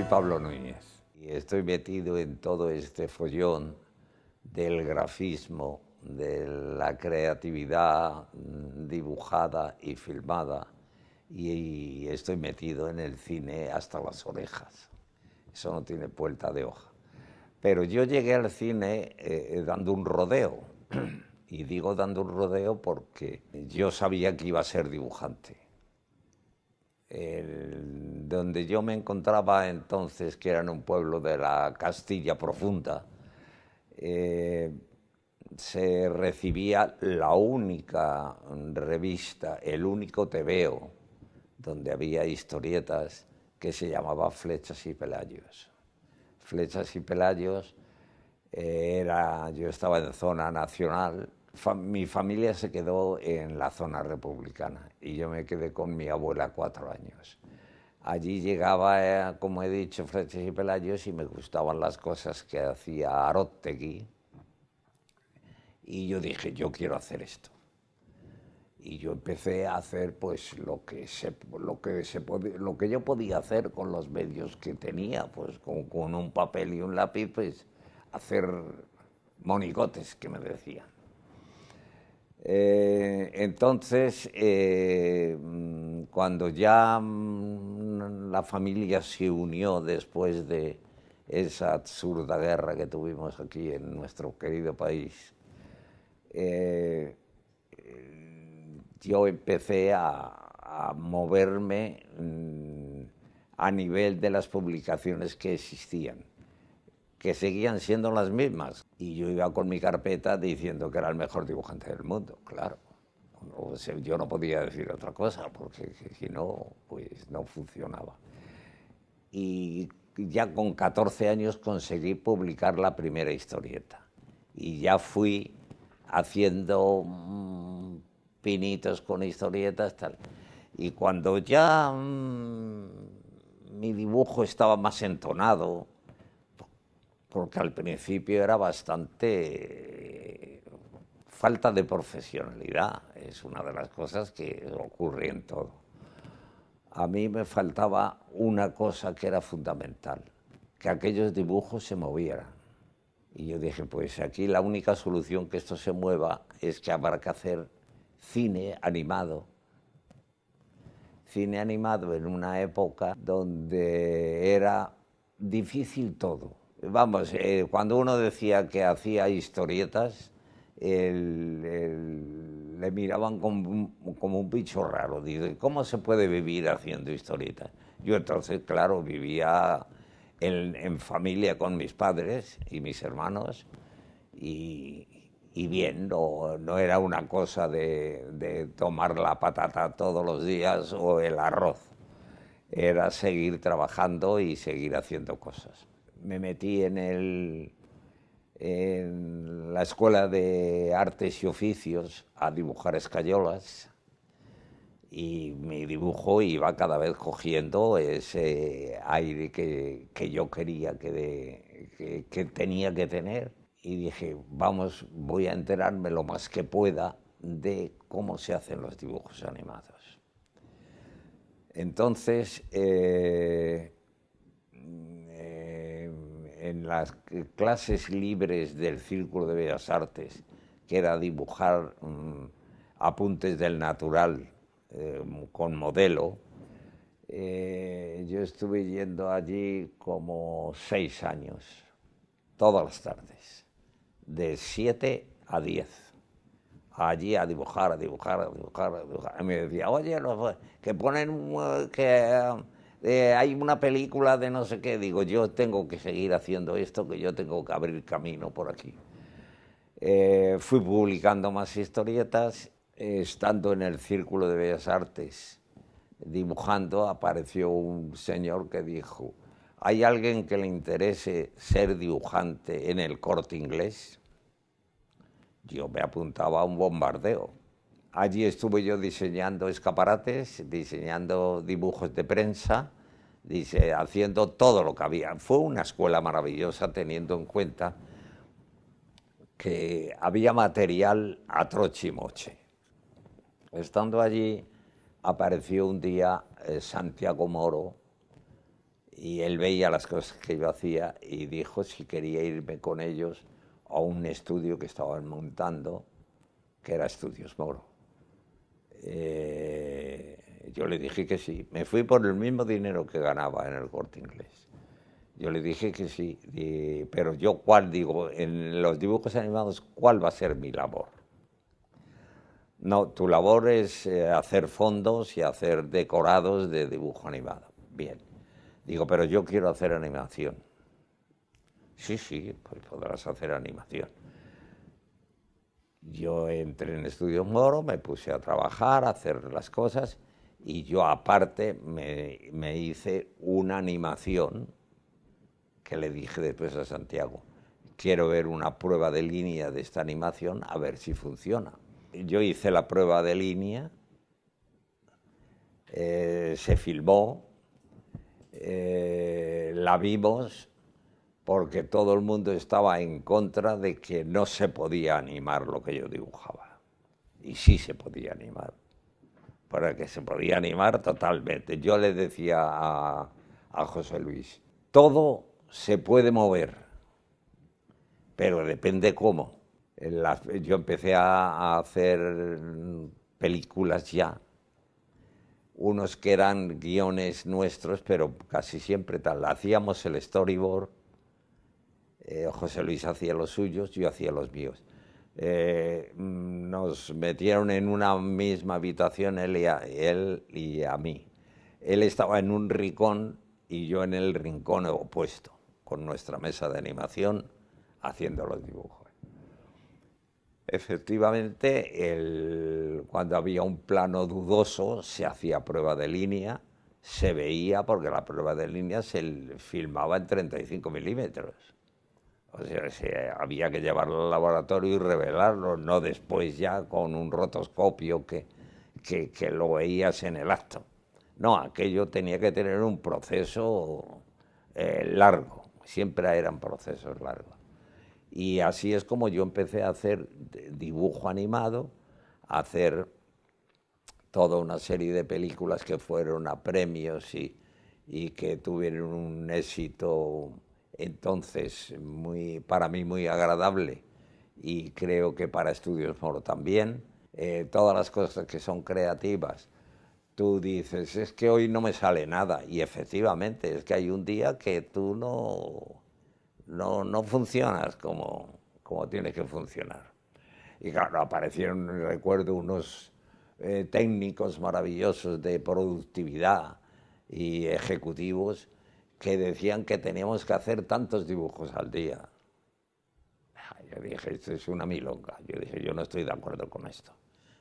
Pablo Núñez y estoy metido en todo este follón del grafismo, de la creatividad dibujada y filmada, y estoy metido en el cine hasta las orejas. Eso no tiene vuelta de hoja. Pero yo llegué al cine dando un rodeo, y digo dando un rodeo porque yo sabía que iba a ser dibujante. Donde yo me encontraba entonces, que era en un pueblo de la Castilla profunda, se recibía la única revista, el único tebeo, donde había historietas, que se llamaba Flechas y Pelayos. Flechas y Pelayos yo estaba en zona nacional, mi familia se quedó en la zona republicana y yo me quedé con mi abuela 4 años. Allí llegaba, como he dicho, Flechas y Pelayos, y me gustaban las cosas que hacía Aróstegui, y yo dije, yo quiero hacer esto. Y yo empecé a hacer pues lo que yo podía hacer con los medios que tenía, pues con un papel y un lápiz, pues hacer monigotes, que me decían. Entonces, cuando ya la familia se unió después de esa absurda guerra que tuvimos aquí en nuestro querido país, yo empecé a moverme a nivel de las publicaciones que existían, que seguían siendo las mismas. Y yo iba con mi carpeta diciendo que era el mejor dibujante del mundo, claro. O sea, yo no podía decir otra cosa, porque si no, pues no funcionaba. Y ya con 14 años conseguí publicar la primera historieta. Y ya fui haciendo pinitos con historietas, tal. Y cuando ya mi dibujo estaba más entonado, porque al principio era bastante falta de profesionalidad, es una de las cosas que ocurre en todo. A mí me faltaba una cosa que era fundamental, que aquellos dibujos se movieran. Y yo dije, pues aquí la única solución que esto se mueva es que habrá que hacer cine animado. Cine animado en una época donde era difícil todo. Vamos, cuando uno decía que hacía historietas, le miraban como un bicho raro. Dice, ¿cómo se puede vivir haciendo historietas? Yo entonces, claro, vivía en familia con mis padres y mis hermanos, y bien, no era una cosa de tomar la patata todos los días o el arroz. Era seguir trabajando y seguir haciendo cosas. Me metí en la Escuela de Artes y Oficios a dibujar escayolas, y mi dibujo iba cada vez cogiendo ese aire que yo quería que tenía que tener, y dije, vamos, voy a enterarme lo más que pueda de cómo se hacen los dibujos animados. Entonces, en las clases libres del Círculo de Bellas Artes, que era dibujar apuntes del natural con modelo, yo estuve yendo allí como 6 años, todas las tardes, de 7 a 10. Allí a dibujar, a dibujar, a dibujar, a dibujar. Y me decía, oye, que ponen que hay una película de no sé qué. Digo, yo tengo que seguir haciendo esto, que yo tengo que abrir camino por aquí. Fui publicando más historietas. Estando en el Círculo de Bellas Artes, dibujando, apareció un señor que dijo, ¿hay alguien que le interese ser dibujante en el Corte Inglés? Yo me apuntaba a un bombardeo. Allí estuve yo diseñando escaparates, diseñando dibujos de prensa, haciendo todo lo que había. Fue una escuela maravillosa, teniendo en cuenta que había material a troche y moche. Estando allí, apareció un día Santiago Moro Y él veía las cosas que yo hacía y dijo si quería irme con ellos a un estudio que estaban montando, que era Estudios Moro. Yo le dije que sí. Me fui por el mismo dinero que ganaba en el Corte Inglés. Yo le dije que sí, pero yo cuál digo, en los dibujos animados, ¿cuál va a ser mi labor? No, tu labor es hacer fondos y hacer decorados de dibujo animado. Bien. Digo, pero yo quiero hacer animación. Sí, sí, pues podrás hacer animación. Yo entré en Estudios Moro, me puse a trabajar, a hacer las cosas, y yo aparte me hice una animación que le dije después a Santiago, quiero ver una prueba de línea de esta animación a ver si funciona. Yo hice la prueba de línea, se filmó, la vimos, porque todo el mundo estaba en contra de que no se podía animar lo que yo dibujaba. Y sí se podía animar, porque se podía animar totalmente. Yo le decía a José Luis, todo se puede mover, pero depende cómo. Yo empecé a hacer películas ya, unos que eran guiones nuestros, pero casi siempre tal. Hacíamos el storyboard, José Luis hacía los suyos, yo hacía los míos. Nos metieron en una misma habitación, él y a mí. Él estaba en un rincón y yo en el rincón opuesto, con nuestra mesa de animación, haciendo los dibujos. Efectivamente, cuando había un plano dudoso, se hacía prueba de línea, se veía, porque la prueba de línea se filmaba en 35 milímetros. O sea, había que llevarlo al laboratorio y revelarlo, no después ya con un rotoscopio que lo veías en el acto. No, aquello tenía que tener un proceso largo, siempre eran procesos largos. Y así es como yo empecé a hacer dibujo animado, a hacer toda una serie de películas que fueron a premios y que tuvieron un éxito entonces para mí muy agradable, y creo que para Estudios Moro también. Todas las cosas que son creativas, tú dices, es que hoy no me sale nada, y efectivamente es que hay un día que tú no funcionas como tienes que funcionar. Y claro, aparecieron, recuerdo, unos técnicos maravillosos de productividad y ejecutivos que decían que teníamos que hacer tantos dibujos al día. Yo dije, esto es una milonga. Yo dije, yo no estoy de acuerdo con esto.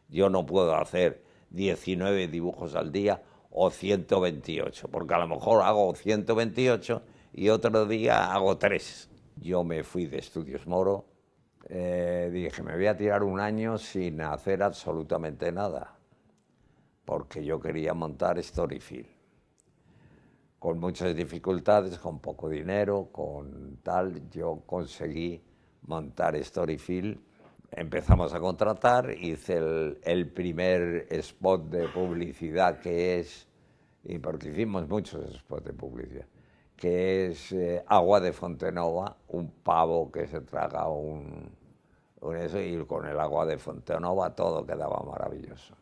Yo no puedo hacer 19 dibujos al día o 128, porque a lo mejor hago 128 y otro día hago 3. Yo me fui de Estudios Moro, dije, me voy a tirar un año sin hacer absolutamente nada, porque yo quería montar Storyfile. Con muchas dificultades, con poco dinero, con tal, yo conseguí montar Storyfile. Empezamos a contratar, hice el primer spot de publicidad que es, y porque hicimos muchos spots de publicidad, que es Agua de Fontenova, un pavo que se traga eso, y con el agua de Fontenova todo quedaba maravilloso.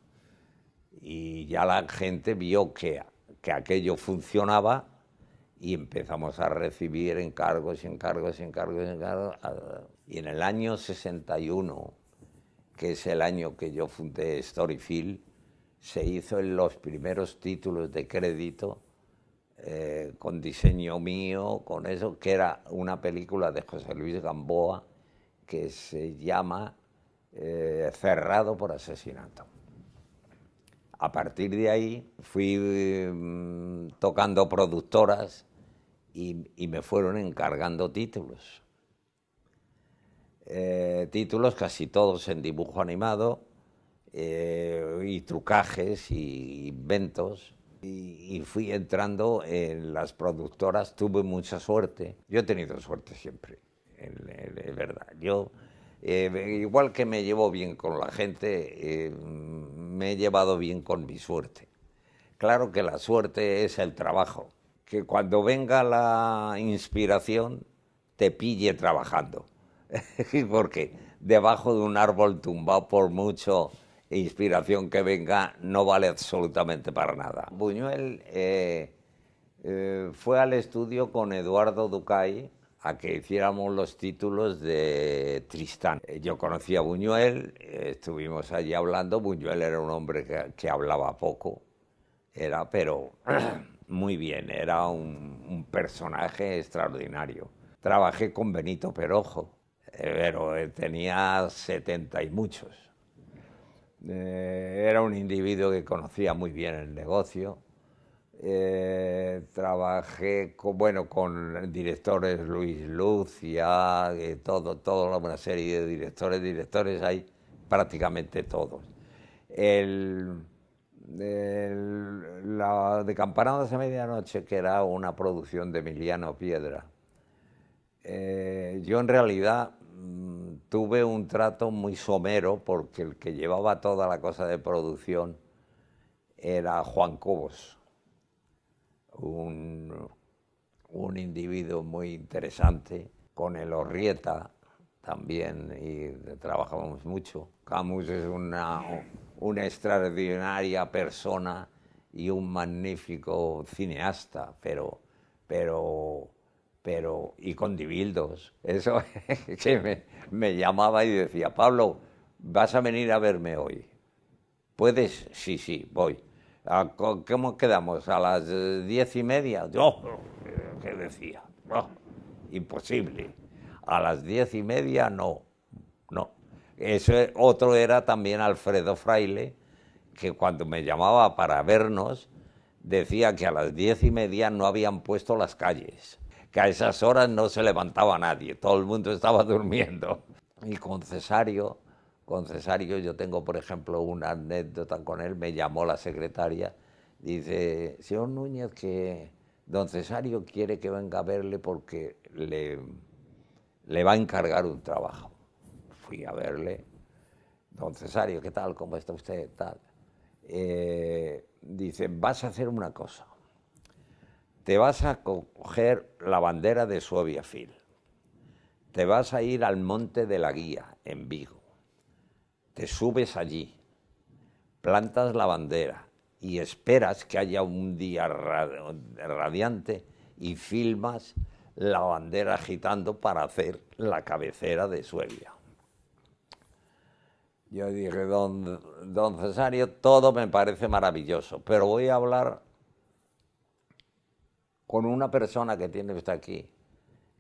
Y ya la gente vio que aquello funcionaba y empezamos a recibir encargos y encargos y encargos y encargos. Y en el año 61, que es el año que yo fundé Storyfile, se hizo en los primeros títulos de crédito con diseño mío, con eso, que era una película de José Luis Gamboa que se llama Cerrado por asesinato. A partir de ahí fui tocando productoras y me fueron encargando títulos. Títulos casi todos en dibujo animado y trucajes y inventos. Y fui entrando en las productoras, tuve mucha suerte. Yo he tenido suerte siempre, es verdad. Yo, igual que me llevo bien con la gente, me he llevado bien con mi suerte. Claro que la suerte es el trabajo, que cuando venga la inspiración te pille trabajando. Porque debajo de un árbol tumbado, por mucho inspiración que venga, no vale absolutamente para nada. Buñuel fue al estudio con Eduardo Ducay a que hiciéramos los títulos de Tristán. Yo conocí a Buñuel, estuvimos allí hablando. Buñuel era un hombre que hablaba poco, pero muy bien, era un personaje extraordinario. Trabajé con Benito Perojo, pero tenía 70 y muchos. Era un individuo que conocía muy bien el negocio. Trabajé con directores, Luis Lucia, toda una serie de directores hay prácticamente todos. La de Campanadas a Medianoche, que era una producción de Emiliano Piedra, yo en realidad tuve un trato muy somero porque el que llevaba toda la cosa de producción era Juan Cobos, un individuo muy interesante, con el Orrieta también, y trabajamos mucho. Camus es una extraordinaria persona y un magnífico cineasta, y con Dibildos. Eso que me llamaba y decía: Pablo, ¿vas a venir a verme hoy? ¿Puedes? Sí, sí, voy. ¿Cómo quedamos? ¿A las 10:30? Yo, ¿qué decía? Oh, imposible. A las 10:30 no, no. Otro era también Alfredo Fraile, que cuando me llamaba para vernos, decía que a las 10:30 no habían puesto las calles, que a esas horas no se levantaba nadie, todo el mundo estaba durmiendo. Y con Cesario yo tengo, por ejemplo, una anécdota con él. Me llamó la secretaria, dice: señor Núñez, que don Cesario quiere que venga a verle porque le va a encargar un trabajo. Fui a verle. Don Cesario, ¿qué tal? ¿Cómo está usted? Tal. Dice: vas a hacer una cosa. Te vas a coger la bandera de Suevia Fil. Te vas a ir al Monte de la Guía, en Vigo. Te subes allí, plantas la bandera y esperas que haya un día radiante y filmas la bandera agitando para hacer la cabecera de Suevia. Yo dije: don Cesario, todo me parece maravilloso, pero voy a hablar con una persona que tiene usted aquí,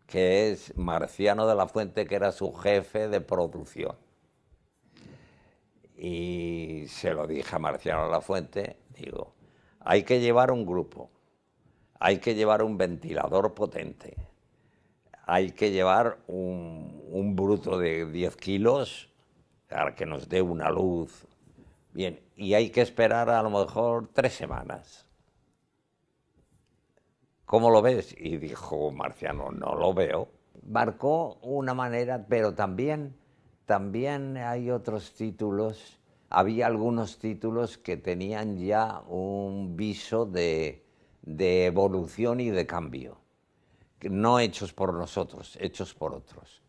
que es Marciano de la Fuente, que era su jefe de producción. Y se lo dije a Marciano de la Fuente, digo: hay que llevar un grupo, hay que llevar un ventilador potente, hay que llevar un bruto de 10 kilos para que nos dé una luz. Bien, y hay que esperar a lo mejor 3 semanas. ¿Cómo lo ves? Y dijo Marciano: no lo veo. Marcó una manera, pero también hay otros títulos. Había algunos títulos que tenían ya un viso de evolución y de cambio, no hechos por nosotros, hechos por otros.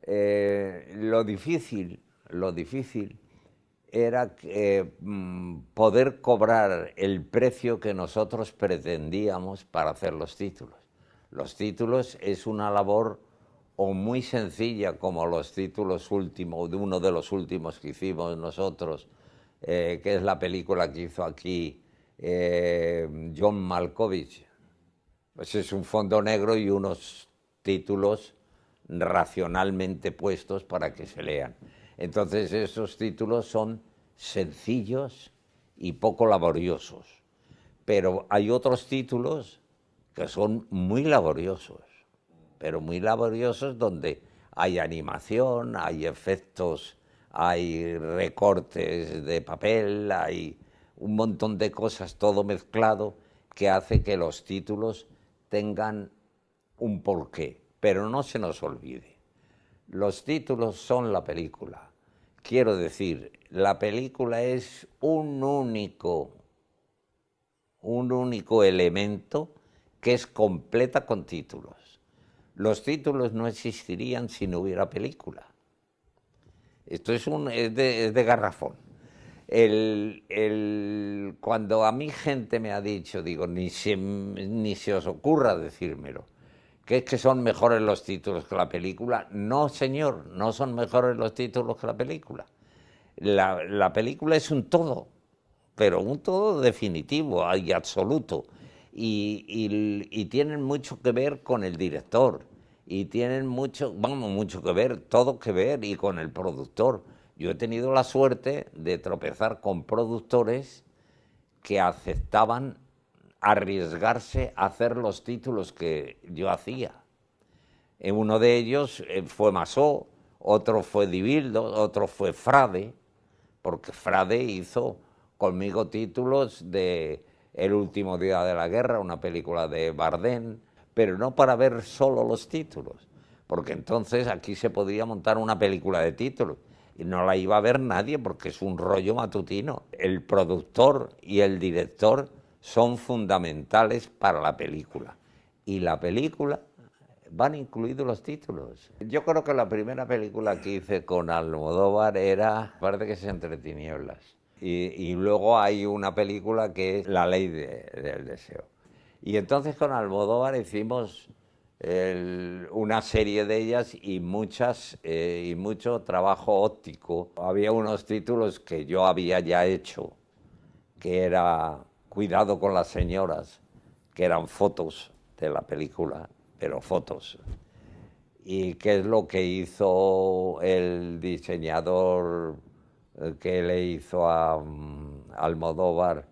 Lo difícil era poder cobrar el precio que nosotros pretendíamos para hacer los títulos. Los títulos es una labor o muy sencilla, como los títulos últimos, de uno de los últimos que hicimos nosotros, que es la película que hizo aquí John Malkovich. Pues es un fondo negro y unos títulos racionalmente puestos para que se lean. Entonces esos títulos son sencillos y poco laboriosos, pero hay otros títulos que son muy laboriosos, pero muy laboriosos, donde hay animación, hay efectos, hay recortes de papel, hay un montón de cosas, todo mezclado, que hace que los títulos tengan un porqué. Pero no se nos olvide, los títulos son la película. Quiero decir, la película es un único elemento que es completa con títulos. Los títulos no existirían si no hubiera película. Esto es de garrafón. Cuando a mí gente me ha dicho, digo, ni se os ocurra decírmelo, que es que son mejores los títulos que la película. No, señor, no son mejores los títulos que la película. La película es un todo, pero un todo definitivo y absoluto. Y tienen mucho que ver con el director. Y tienen mucho que ver, todo que ver, y con el productor. Yo he tenido la suerte de tropezar con productores que aceptaban arriesgarse a hacer los títulos que yo hacía. Uno de ellos fue Masó, otro fue Dibildo, otro fue Frade, porque Frade hizo conmigo títulos de El último día de la guerra, una película de Bardem, pero no para ver solo los títulos, porque entonces aquí se podía montar una película de títulos y no la iba a ver nadie porque es un rollo matutino. El productor y el director son fundamentales para la película, y la película van incluidos los títulos. Yo creo que la primera película que hice con Almodóvar parece que es Entre tinieblas. Y luego hay una película que es La ley del deseo. Y entonces con Almodóvar hicimos una serie de ellas y mucho trabajo óptico. Había unos títulos que yo había ya hecho, que era Cuidado con las señoras, que eran fotos de la película, pero fotos. ¿Y qué es lo que hizo el diseñador que le hizo a Almodóvar?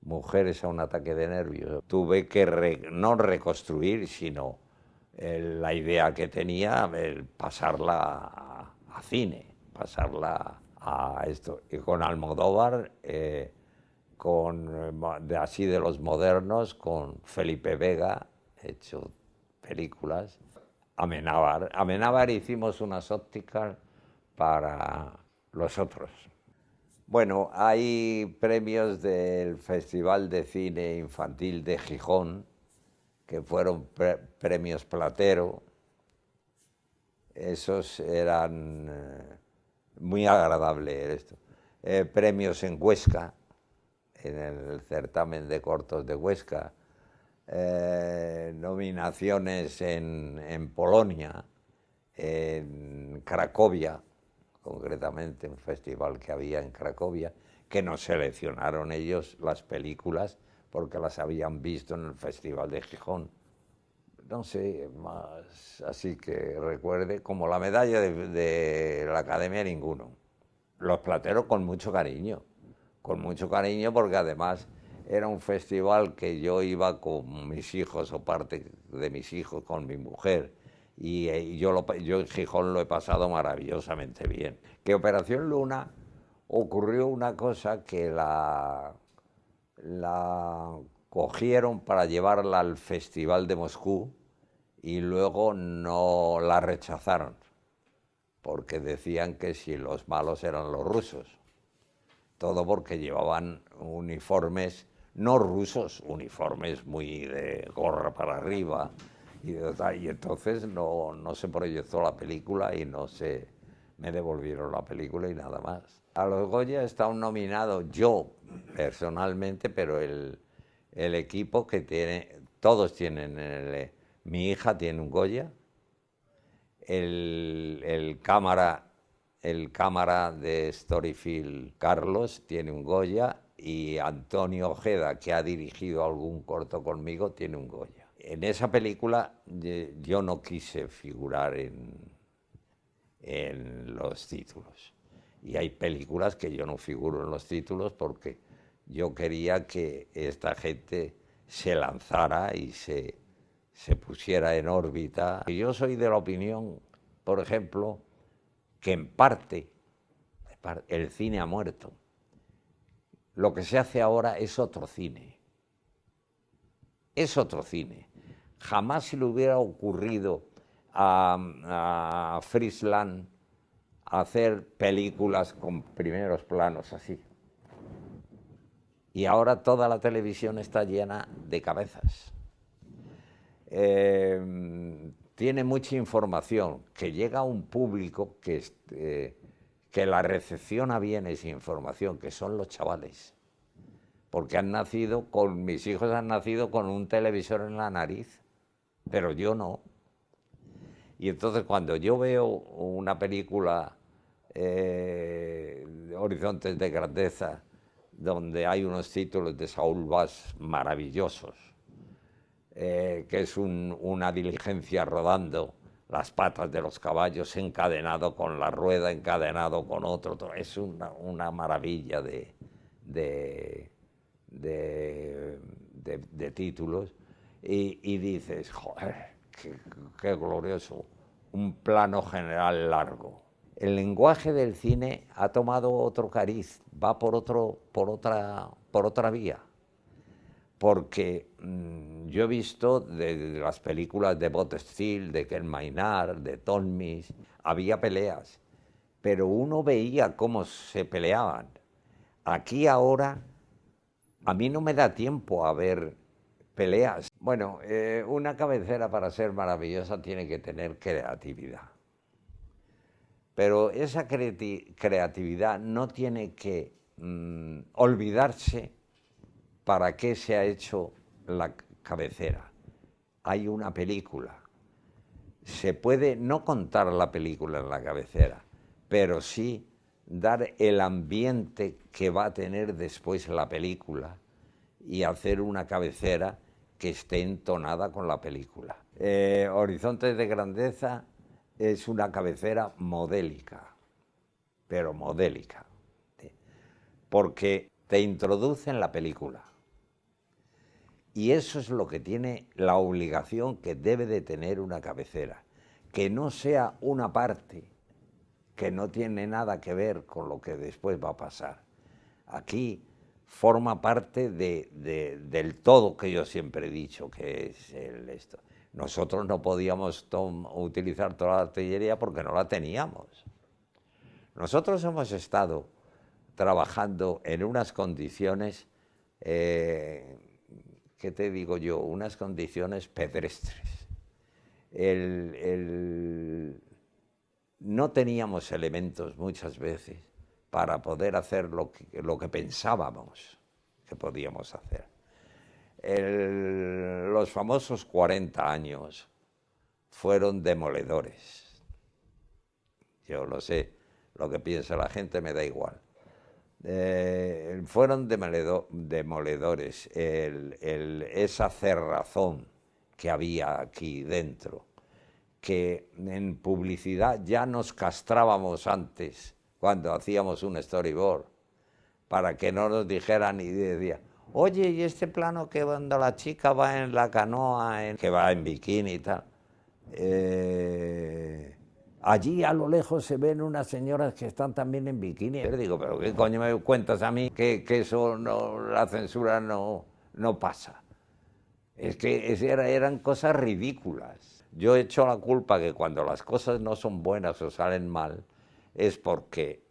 Mujeres a un ataque de nervios. Tuve que no reconstruir, sino la idea que tenía, pasarla a cine, pasarla a esto. Y con Almodóvar, así de los modernos, con Felipe Vega, he hecho películas. Amenábar hicimos unas ópticas para los otros. Bueno, hay premios del Festival de Cine Infantil de Gijón, que fueron premios Platero. Esos eran muy agradables esto. Premios en Huesca, en el certamen de cortos de Huesca. Nominaciones en Polonia, en Cracovia, concretamente un festival que había en Cracovia, que nos seleccionaron ellos las películas porque las habían visto en el Festival de Gijón. No sé, más así que recuerde, como la medalla de la Academia, ninguno. Los Plateros con mucho cariño porque además era un festival que yo iba con mis hijos o parte de mis hijos, con mi mujer, y yo en Gijón lo he pasado maravillosamente bien. Que Operación Luna ocurrió una cosa, que la cogieron para llevarla al Festival de Moscú y luego no la rechazaron, porque decían que si los malos eran los rusos. Todo porque llevaban uniformes, no rusos, uniformes muy de gorra para arriba, y entonces no se proyectó la película y me devolvieron la película y nada más. A los Goya he estado nominado yo personalmente, pero el equipo que tiene, todos tienen, mi hija tiene un Goya, el cámara de Storyfield, Carlos, tiene un Goya, y Antonio Ojeda, que ha dirigido algún corto conmigo, tiene un Goya. En esa película yo no quise figurar en los títulos. Y hay películas que yo no figuro en los títulos porque yo quería que esta gente se lanzara y se pusiera en órbita. Y yo soy de la opinión, por ejemplo, que en parte el cine ha muerto. Lo que se hace ahora es otro cine. Es otro cine. Jamás se le hubiera ocurrido a Friesland hacer películas con primeros planos así. Y ahora toda la televisión está llena de cabezas. Tiene mucha información que llega a un público que la recepciona bien esa información, que son los chavales. Porque mis hijos han nacido con un televisor en la nariz, pero yo no. Y entonces cuando yo veo una película, Horizontes de Grandeza, donde hay unos títulos de Saúl Bas maravillosos, que es una diligencia rodando, las patas de los caballos encadenado con la rueda, encadenado con otro, es una maravilla de títulos, y dices, joder, qué glorioso, un plano general largo. El lenguaje del cine ha tomado otro cariz, va por otra vía. Porque yo he visto de las películas de Bot Steel, de Ken Maynard, de Tonmis, había peleas, pero uno veía cómo se peleaban. Aquí ahora a mí no me da tiempo a ver peleas. Bueno, una cabecera para ser maravillosa tiene que tener creatividad. Pero esa creatividad no tiene que olvidarse para qué se ha hecho la cabecera. Hay una película. Se puede no contar la película en la cabecera, pero sí dar el ambiente que va a tener después la película y hacer una cabecera que esté entonada con la película. Horizontes de Grandeza es una cabecera modélica, pero modélica, porque te introduce en la película. Y eso es lo que tiene la obligación que debe de tener una cabecera, que no sea una parte que no tiene nada que ver con lo que después va a pasar. Aquí forma parte del todo que yo siempre he dicho, que es esto. Nosotros no podíamos utilizar toda la artillería porque no la teníamos. Nosotros hemos estado trabajando en unas condiciones, ¿qué te digo yo? Unas condiciones pedestres. No teníamos elementos muchas veces para poder hacer lo que pensábamos que podíamos hacer. Los famosos 40 años fueron demoledores. Yo lo sé, lo que piensa la gente me da igual. Fueron demoledores, esa cerrazón que había aquí dentro, que en publicidad ya nos castrábamos antes cuando hacíamos un storyboard, para que no nos dijeran y decían, oye, ¿y este plano que cuando la chica va en la canoa, que va en bikini y tal? Allí a lo lejos se ven unas señoras que están también en bikini. Yo digo, pero ¿qué coño me cuentas a mí que eso no, la censura no pasa? Es que eran cosas ridículas. Yo he hecho la culpa que cuando las cosas no son buenas o salen mal es porque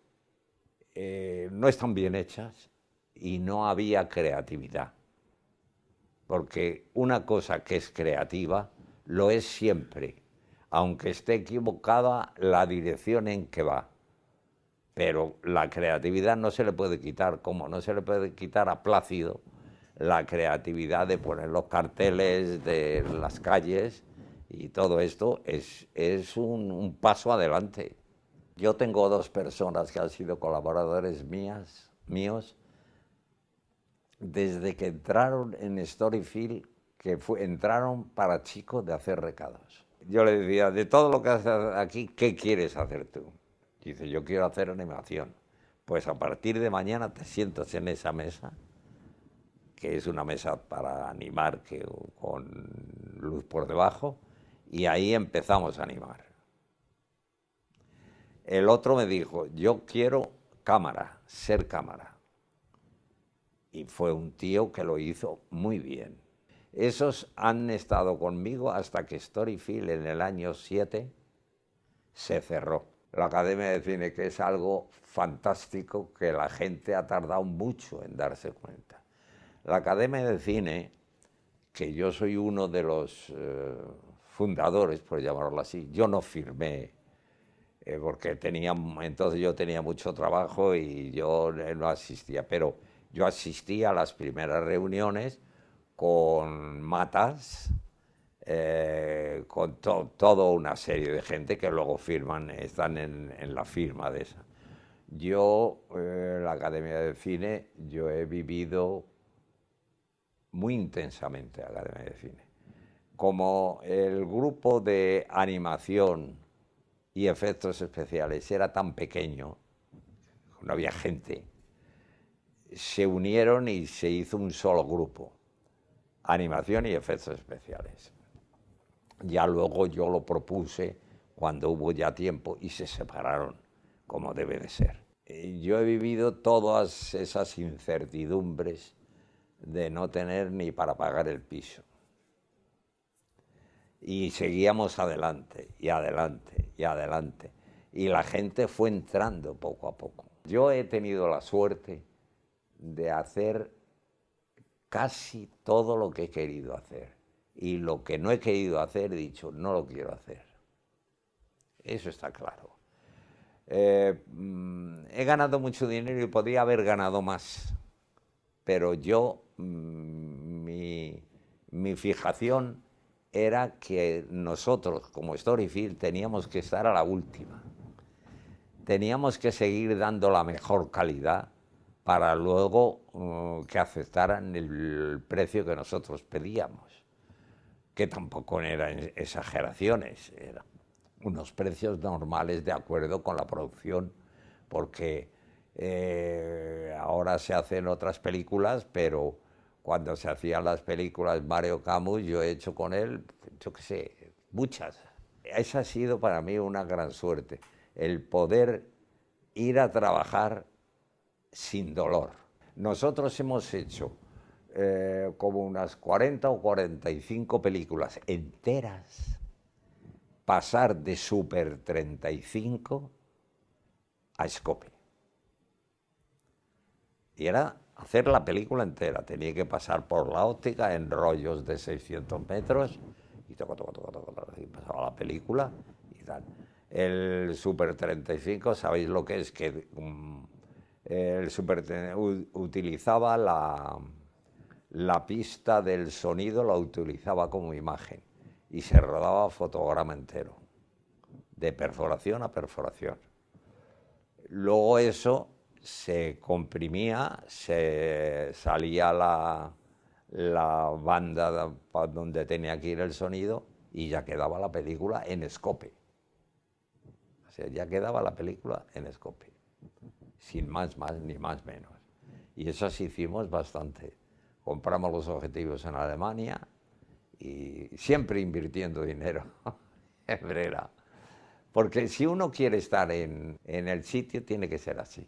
no están bien hechas y no había creatividad. Porque una cosa que es creativa lo es siempre, aunque esté equivocada la dirección en que va. Pero la creatividad no se le puede quitar, como no se le puede quitar a Plácido la creatividad de poner los carteles de las calles, y todo esto es un paso adelante. Yo tengo dos personas que han sido colaboradores míos desde que entraron en Storyfield, que entraron para chicos de hacer recados. Yo le decía, de todo lo que haces aquí, ¿qué quieres hacer tú? Dice, yo quiero hacer animación. Pues a partir de mañana te sientas en esa mesa, que es una mesa para animar con luz por debajo, y ahí empezamos a animar. El otro me dijo, yo quiero cámara, ser cámara. Y fue un tío que lo hizo muy bien. Esos han estado conmigo hasta que Storyfield en el año 7 se cerró. La Academia de Cine, que es algo fantástico que la gente ha tardado mucho en darse cuenta. La Academia de Cine, que yo soy uno de los fundadores, por llamarlo así, yo no firmé, porque entonces yo tenía mucho trabajo y yo no asistía, pero yo asistía a las primeras reuniones con Matas, con toda una serie de gente que luego firman, están en la firma de esa. Yo, la Academia de Cine, yo he vivido muy intensamente la Academia de Cine. Como el grupo de animación y efectos especiales era tan pequeño, no había gente, se unieron y se hizo un solo grupo, animación y efectos especiales. Ya luego yo lo propuse cuando hubo ya tiempo y se separaron, como debe de ser. Yo he vivido todas esas incertidumbres de no tener ni para pagar el piso. Y seguíamos adelante, y adelante, y adelante. Y la gente fue entrando poco a poco. Yo he tenido la suerte de hacer casi todo lo que he querido hacer. Y lo que no he querido hacer, he dicho, no lo quiero hacer. Eso está claro. He ganado mucho dinero y podría haber ganado más. Pero yo, mi fijación era que nosotros, como Storyfield, teníamos que estar a la última. Teníamos que seguir dando la mejor calidad para luego que aceptaran el precio que nosotros pedíamos, que tampoco eran exageraciones, eran unos precios normales de acuerdo con la producción, porque ahora se hacen otras películas, pero cuando se hacían las películas Mario Camus, yo he hecho con él, yo qué sé, muchas. Esa ha sido para mí una gran suerte, el poder ir a trabajar sin dolor. Nosotros hemos hecho como unas 40 o 45 películas enteras, pasar de Super 35 a Scope. Y era hacer la película entera, tenía que pasar por la óptica en rollos de 600 metros y y pasaba la película y tal. El Super 35, ¿sabéis lo que es? Que el Super utilizaba la pista del sonido, la utilizaba como imagen y se rodaba fotograma entero, de perforación a perforación. Luego eso se comprimía, se salía la banda donde tenía que ir el sonido y ya quedaba la película en Scope. O sea, ya quedaba la película en Scope, sin más ni más menos. Y eso sí hicimos bastante. Compramos los objetivos en Alemania y siempre invirtiendo dinero en Brera. Porque si uno quiere estar en el sitio, tiene que ser así.